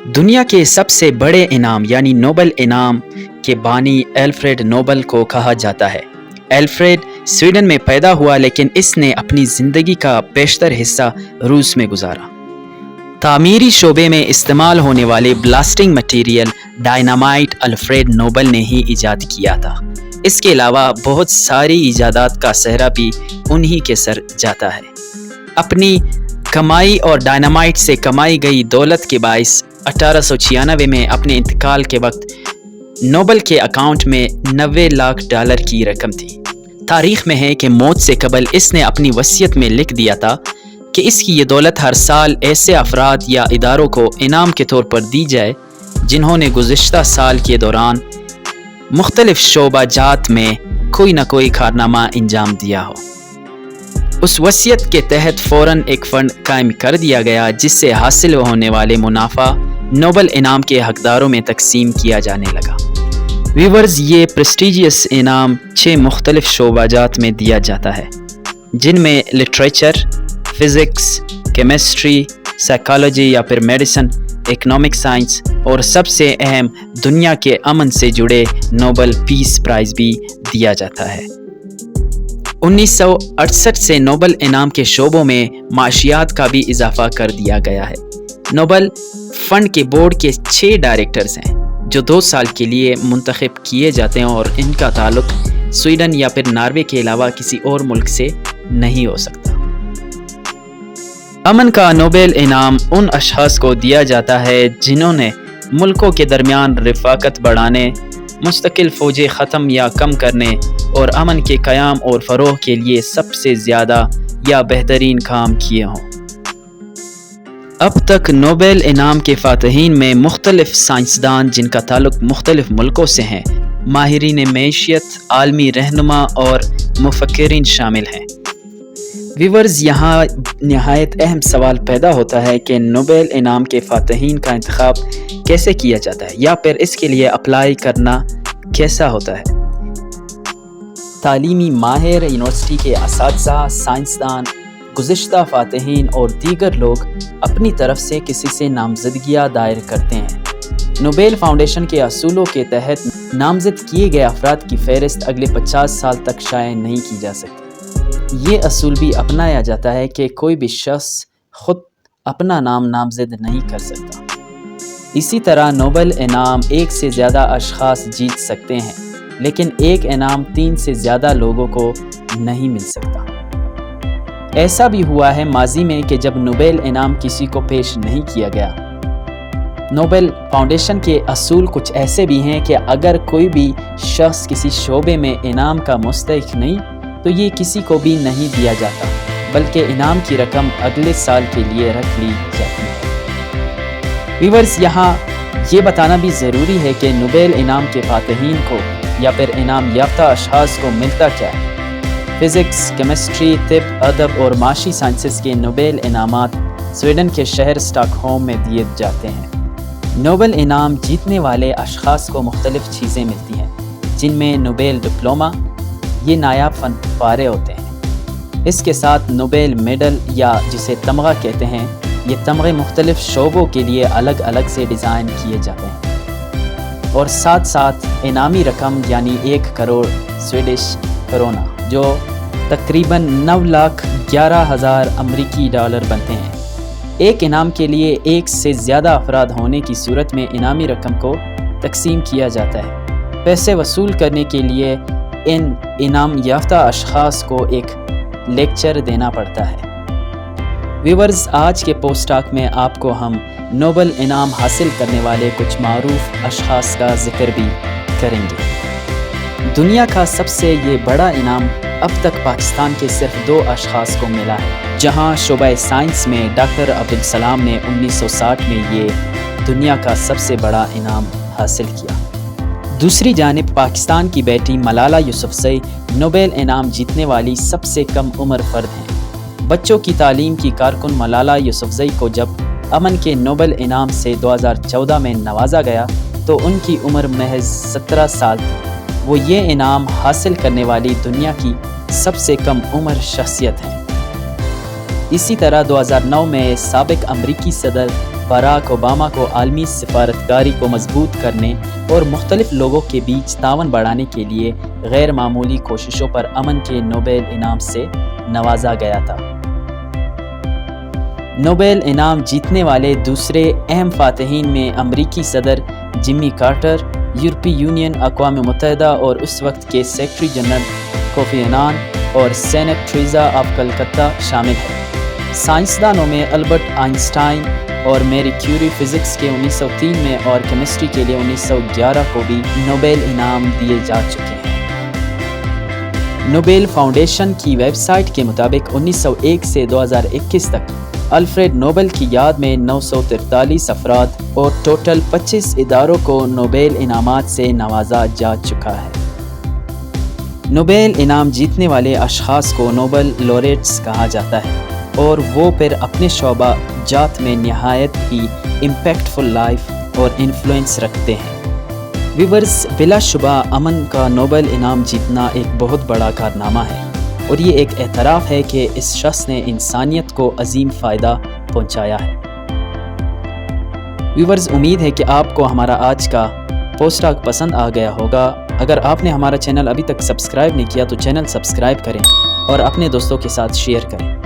دنیا کے سب سے بڑے انعام یعنی نوبل انعام کے بانی الفریڈ نوبل کو کہا جاتا ہے۔ الفریڈ سویڈن میں پیدا ہوا لیکن اس نے اپنی زندگی کا بیشتر حصہ روس میں گزارا۔ تعمیری شعبے میں استعمال ہونے والے blasting material dynamite Alfred Nobel نے ہی ایجاد کیا تھا۔ اس کے علاوہ بہت ساری ایجادات کا سہرا بھی انہی کے سر جاتا ہے۔ اپنی کمائی اور ڈائنامائٹ سے کمائی گئی دولت کے باعث 1896 میں اپنے انتقال کے وقت نوبل کے اکاؤنٹ میں $90 لاکھ کی رقم تھی۔ تاریخ میں ہے کہ موت سے قبل اس نے اپنی وصیت میں لکھ دیا تھا کہ اس کی یہ دولت ہر سال ایسے افراد یا اداروں کو انعام کے طور پر دی جائے جنہوں نے گزشتہ سال کے دوران مختلف شعبہ جات میں کوئی نہ کوئی کارنامہ انجام دیا ہو۔ اس وصیت کے تحت فوراً ایک فنڈ قائم کر دیا گیا جس سے حاصل ہونے والے منافع نوبل انعام کے حقداروں میں تقسیم کیا جانے لگا۔ ویورز، یہ پریسٹیجیس انعام 6 مختلف شعبہ جات میں دیا جاتا ہے جن میں لٹریچر، فزکس، کیمسٹری، سائیکالوجی یا پھر میڈیسن، اکنامک سائنس اور سب سے اہم دنیا کے امن سے جڑے نوبل پیس پرائز بھی دیا جاتا ہے۔ 1968 سے نوبل انعام کے شعبوں میں معاشیات کا بھی اضافہ کر دیا گیا ہے۔ نوبل فنڈ کے بورڈ کے 6 ڈائریکٹرز ہیں جو 2 سال کے لیے منتخب کیے جاتے ہیں اور ان کا تعلق سویڈن یا پھر ناروے کے علاوہ کسی اور ملک سے نہیں ہو سکتا۔ امن کا نوبل انعام ان اشخاص کو دیا جاتا ہے جنہوں نے ملکوں کے درمیان رفاقت بڑھانے، مستقل فوجیں ختم یا کم کرنے اور امن کے قیام اور فروغ کے لیے سب سے زیادہ یا بہترین کام کیے ہوں۔ اب تک نوبل انعام کے فاتحین میں مختلف سائنسدان جن کا تعلق مختلف ملکوں سے ہیں، ماہرین معیشت، عالمی رہنما اور مفکرین شامل ہیں۔ ویورز، یہاں نہایت اہم سوال پیدا ہوتا ہے کہ نوبل انعام کے فاتحین کا انتخاب کیسے کیا جاتا ہے یا پھر اس کے لیے اپلائی کرنا کیسا ہوتا ہے۔ تعلیمی ماہر، یونیورسٹی کے اساتذہ، سائنسدان، گزشتہ فاتحین اور دیگر لوگ اپنی طرف سے کسی سے نامزدگیاں دائر کرتے ہیں۔ نوبل فاؤنڈیشن کے اصولوں کے تحت نامزد کیے گئے افراد کی فہرست اگلے 50 سال تک شائع نہیں کی جا سکتی۔ یہ اصول بھی اپنایا جاتا ہے کہ کوئی بھی شخص خود اپنا نام نامزد نہیں کر سکتا۔ اسی طرح نوبل انعام 1 سے زیادہ اشخاص جیت سکتے ہیں لیکن ایک انعام 3 سے زیادہ لوگوں کو نہیں مل سکتا۔ ایسا بھی ہوا ہے ماضی میں کہ جب نوبل انعام کسی کو پیش نہیں کیا گیا۔ نوبل فاؤنڈیشن کے اصول کچھ ایسے بھی ہیں کہ اگر کوئی بھی شخص کسی شعبے میں انعام کا مستحق نہیں تو یہ کسی کو بھی نہیں دیا جاتا بلکہ انعام کی رقم اگلے سال کے لیے رکھ لی جاتی ہے۔ ویورز، یہاں یہ بتانا بھی ضروری ہے کہ نوبل انعام کے فاتحین کو یا پھر انعام یافتہ اشخاص کو ملتا کیا ہے۔ فزکس، کیمسٹری، طب، ادب اور معاشی سائنسز کے نوبل انعامات سویڈن کے شہر اسٹاک ہوم میں دیے جاتے ہیں۔ نوبل انعام جیتنے والے اشخاص کو مختلف چیزیں ملتی ہیں جن میں نوبل ڈپلوما، یہ نایاب فن پارے ہوتے ہیں۔ اس کے ساتھ نوبل میڈل یا جسے تمغہ کہتے ہیں، یہ تمغے مختلف شعبوں کے لیے الگ الگ سے ڈیزائن کیے جاتے ہیں اور ساتھ ساتھ انعامی رقم یعنی 1 کروڑ سویڈش کرونا جو تقریباً 9,11,000 امریکی ڈالر بنتے ہیں۔ ایک انعام کے لیے 1 سے زیادہ افراد ہونے کی صورت میں انعامی رقم کو تقسیم کیا جاتا ہے۔ پیسے وصول کرنے کے لیے ان انعام یافتہ اشخاص کو ایک لیکچر دینا پڑتا ہے۔ ویورز، آج کے پوسٹ ٹاک میں آپ کو ہم نوبل انعام حاصل کرنے والے کچھ معروف اشخاص کا ذکر بھی کریں گے۔ دنیا کا سب سے یہ بڑا انعام اب تک پاکستان کے صرف 2 اشخاص کو ملا ہے، جہاں شعبہ سائنس میں ڈاکٹر عبدالسلام نے 1960 میں یہ دنیا کا سب سے بڑا انعام حاصل کیا۔ دوسری جانب پاکستان کی بیٹی ملالہ یوسفزئی نوبل انعام جیتنے والی سب سے کم عمر فرد ہیں۔ بچوں کی تعلیم کی کارکن ملالہ یوسفزئی کو جب امن کے نوبل انعام سے 2014 میں نوازا گیا تو ان کی عمر محض 17 سال تھی۔ وہ یہ انعام حاصل کرنے والی دنیا کی سب سے کم عمر شخصیت ہیں۔ اسی طرح 2009 میں سابق امریکی صدر باراک اوباما کو عالمی سفارتکاری کو مضبوط کرنے اور مختلف لوگوں کے بیچ تعاون بڑھانے کے لیے غیر معمولی کوششوں پر امن کے نوبل انعام سے نوازا گیا تھا۔ نوبل انعام جیتنے والے دوسرے اہم فاتحین میں امریکی صدر جمی کارٹر، یورپی یونین، اقوام متحدہ اور اس وقت کے سیکرٹری جنرل کوفی عنان اور سینٹ ٹریزا آف کلکتہ شامل ہیں۔ سائنسدانوں میں البرٹ آئنسٹائن اور میری کیوری فزکس کے 1903 میں اور کیمسٹری کے لیے 1911 کو بھی نوبل انعام دیے جا چکے ہیں۔ نوبل فاؤنڈیشن کی ویب سائٹ کے مطابق 1901 سے 2021 تک الفریڈ نوبل کی یاد میں 943 افراد اور ٹوٹل 25 اداروں کو نوبل انعامات سے نوازا جا چکا ہے۔ نوبل انعام جیتنے والے اشخاص کو نوبل لوریٹس کہا جاتا ہے اور وہ پھر اپنے شعبہ جات میں نہایت ہی امپیکٹفل لائف اور انفلوئنس رکھتے ہیں۔ ویورز، بلا شبہ امن کا نوبل انعام جیتنا ایک بہت بڑا کارنامہ ہے اور یہ ایک اعتراف ہے کہ اس شخص نے انسانیت کو عظیم فائدہ پہنچایا ہے۔ ویورز، امید ہے کہ آپ کو ہمارا آج کا پوسٹ ٹاک پسند آ گیا ہوگا۔ اگر آپ نے ہمارا چینل ابھی تک سبسکرائب نہیں کیا تو چینل سبسکرائب کریں اور اپنے دوستوں کے ساتھ شیئر کریں۔